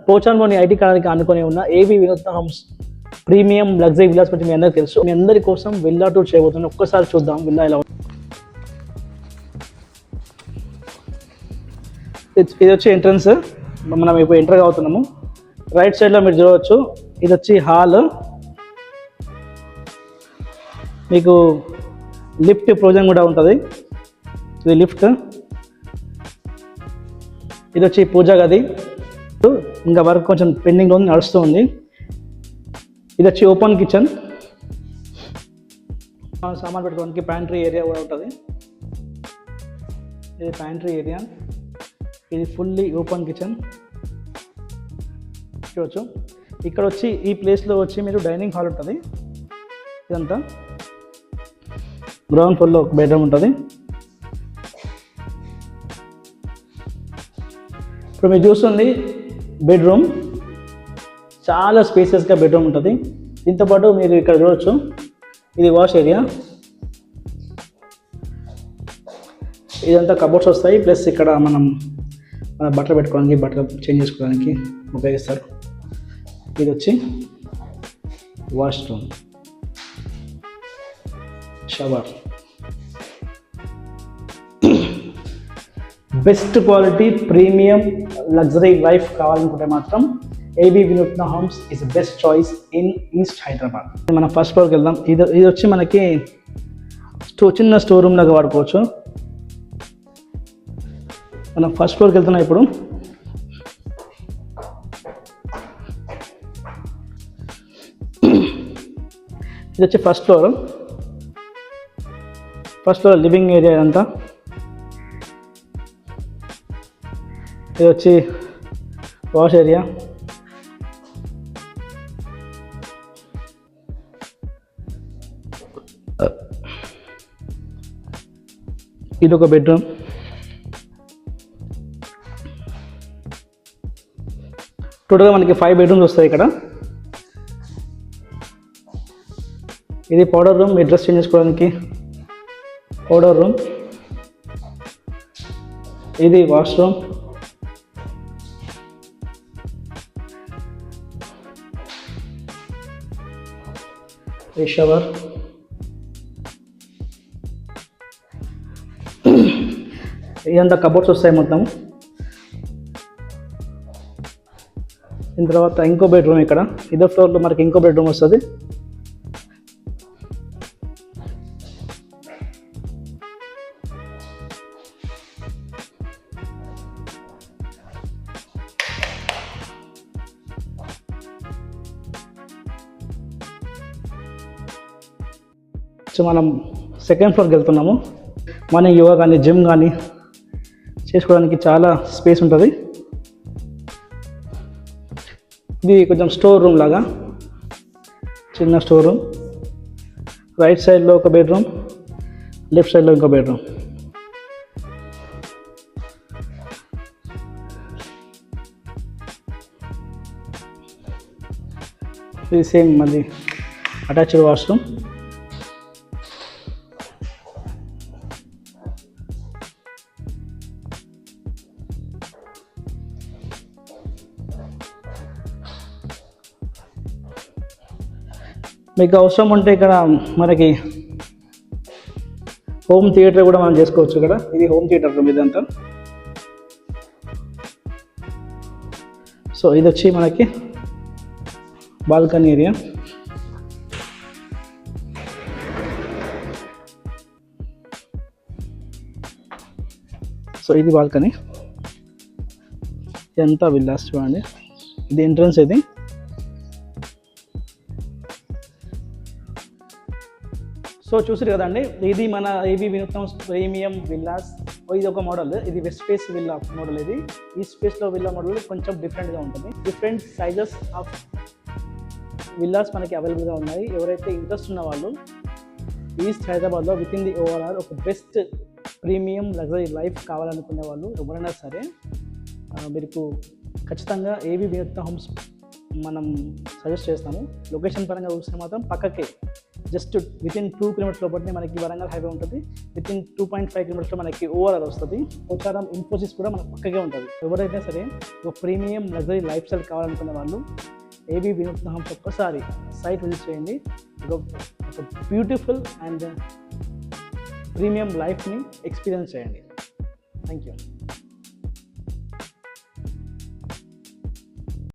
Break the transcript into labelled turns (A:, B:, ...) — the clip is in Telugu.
A: పోచంపల్లి ఐటీ కాలనీకి ఆనుకొని ఉన్న ఏబీ వినూత్న హోమ్స్ ప్రీమియం లగ్జరీ విల్లాస్ గురించి మీ అందరికీ తెలుసు. మీ అందరి కోసం విల్లా టూర్ చేయబోతున్నాం. ఒక్కసారి చూద్దాం విల్లా ఎలా ఉంది. ఇది వచ్చి ఎంట్రన్స్. మనం ఇప్పుడు ఎంటర్ అవుతున్నాము. రైట్ సైడ్లో మీరు చూడవచ్చు, ఇది వచ్చి హాల్. మీకు లిఫ్ట్ ప్రొవిజన్ కూడా ఉంటుంది. ఇది లిఫ్ట్. ఇది వచ్చి పూజా గది. ఇంకా వర్క్ కొంచెం పెండింగ్ ఉంది, నడుస్తూ ఉంది. ఇది వచ్చి ఓపెన్ కిచెన్. సామాన్ పెట్టుకోవడానికి ప్యాంట్రీ ఏరియా కూడా ఉంటుంది. ఇది ప్యాంట్రీ ఏరియా. ఇది ఫుల్లీ ఓపెన్ కిచెన్ చూడవచ్చు. ఇక్కడ వచ్చి ఈ ప్లేస్లో వచ్చి మీరు డైనింగ్ హాల్ ఉంటుంది. ఇదంతా గ్రౌండ్ ఫ్లోర్లో ఒక బెడ్రూమ్ ఉంటుంది. ఇప్పుడు మీరు చూస్తుంది బెడ్రూమ్. చాలా స్పేసెస్గా బెడ్రూమ్ ఉంటుంది. దీంతోపాటు మీరు ఇక్కడ చూడవచ్చు, ఇది వాష్ ఏరియా. ఇదంతా కబోర్డ్స్ వస్తాయి. ప్లస్ ఇక్కడ మన బట్టలు పెట్టుకోవడానికి, బట్టలు చేంజ్ చేసుకోవడానికి ఉపయోగిస్తారు. ఇది వచ్చి washroom, shower. Best quality premium luxury life కావాలనుకుంటే మాత్రం ఏబీ వినూత్న homes is best choice in east Hyderabad. మనం ఫస్ట్ ఫ్లోర్కి వెళ్దాం. ఇది వచ్చి మనకి చిన్న స్టోర్ రూమ్ లాగా వాడుకోవచ్చు. మనం ఫస్ట్ ఫ్లోర్కి వెళ్తున్నాం ఇప్పుడు. ఇది వచ్చి first floor. First floor living area అంతా. ఇది వచ్చి వాష్ ఏరియా. ఇది ఒక బెడ్రూమ్. టోటల్గా మనకి 5 బెడ్రూమ్స్ వస్తాయి ఇక్కడ. ఇది పౌడర్ రూమ్, మీ డ్రెస్ చేంజ్ చేసుకోవడానికి పౌడర్ రూమ్. ఇది వాష్రూమ్. ఈ షవర్. ఇదంతా కబోర్డ్స్ వస్తాయి మొత్తం. దీని తర్వాత ఇంకో బెడ్రూమ్ ఇక్కడ. ఇదే ఫ్లోర్లో మనకి ఇంకో బెడ్రూమ్ వస్తుంది. సో మనం సెకండ్ ఫ్లోర్కి వెళ్తున్నాము. మార్నింగ్ యోగా కానీ జిమ్ కానీ చేసుకోవడానికి చాలా స్పేస్ ఉంటుంది. ఇది కొంచెం స్టోర్ రూమ్ లాగా, చిన్న స్టోర్ రూమ్. రైట్ సైడ్లో ఒక బెడ్రూమ్, లెఫ్ట్ సైడ్లో ఇంకో బెడ్రూమ్. ఇది సేమ్ మళ్ళీ అటాచ్డ్ వాష్రూమ్. మీకు అవసరం ఉంటే ఇక్కడ మనకి హోమ్ థియేటర్ కూడా మనం చేసుకోవచ్చు. ఇక్కడ ఇది హోమ్ థియేటర్ రూమ్ ఇదంతా. సో ఇది వచ్చి మనకి బాల్కనీ ఏరియా. సో ఇది బాల్కనీ. ఇదంతా విల్లాస్ చూడండి. ఇది ఎంట్రన్స్. ఇది సో చూసారు కదండి, ఇది మన ఏబీ వినూత్న ప్రీమియం విల్లాస్. ఇది ఒక మోడల్. ఇది వెస్ట్ ఫేస్ విల్లా మోడల్. ఇది ఈస్ట్ ఫేస్లో విల్లా మోడల్ కొంచెం డిఫరెంట్గా ఉంటుంది. డిఫరెంట్ సైజెస్ ఆఫ్ విల్లాస్ మనకి అవైలబుల్గా ఉన్నాయి. ఎవరైతే ఇంట్రెస్ట్ ఉన్న వాళ్ళు ఈస్ట్ హైదరాబాద్లో విత్ ఇన్ ది ఓవరాల్ ఒక బెస్ట్ ప్రీమియం లగ్జరీ లైఫ్ కావాలనుకునే వాళ్ళు ఎవరైనా సరే మీకు ఖచ్చితంగా ఏబీ వినూత్న హోమ్స్ మనం సజెస్ట్ చేస్తాము. లొకేషన్ పరంగా చూస్తే మాత్రం పక్కకే జస్ట్ వితిన్ 2 కిలోమీటర్స్ లోపలనే మనకి వరంగల్ హైవే ఉంటుంది. వితిన్ 2.5 కిలోమీటర్స్లో మనకి ఓఆర్ఆర్ వస్తుంది. పోచారం ఇన్ఫోసిస్ కూడా మనకు పక్కగా ఉంటుంది. ఎవరైతే సరే ఒక ప్రీమియం లగ్జరీ లైఫ్ స్టైల్ కావాలనుకున్న వాళ్ళు ఏబీ వినూత్న హోమ్స్ ఒక్కసారి సైట్ విజిట్ చేయండి. ఒక బ్యూటిఫుల్ అండ్ ప్రీమియం లైఫ్ని ఎక్స్పీరియన్స్ చేయండి. Thank you.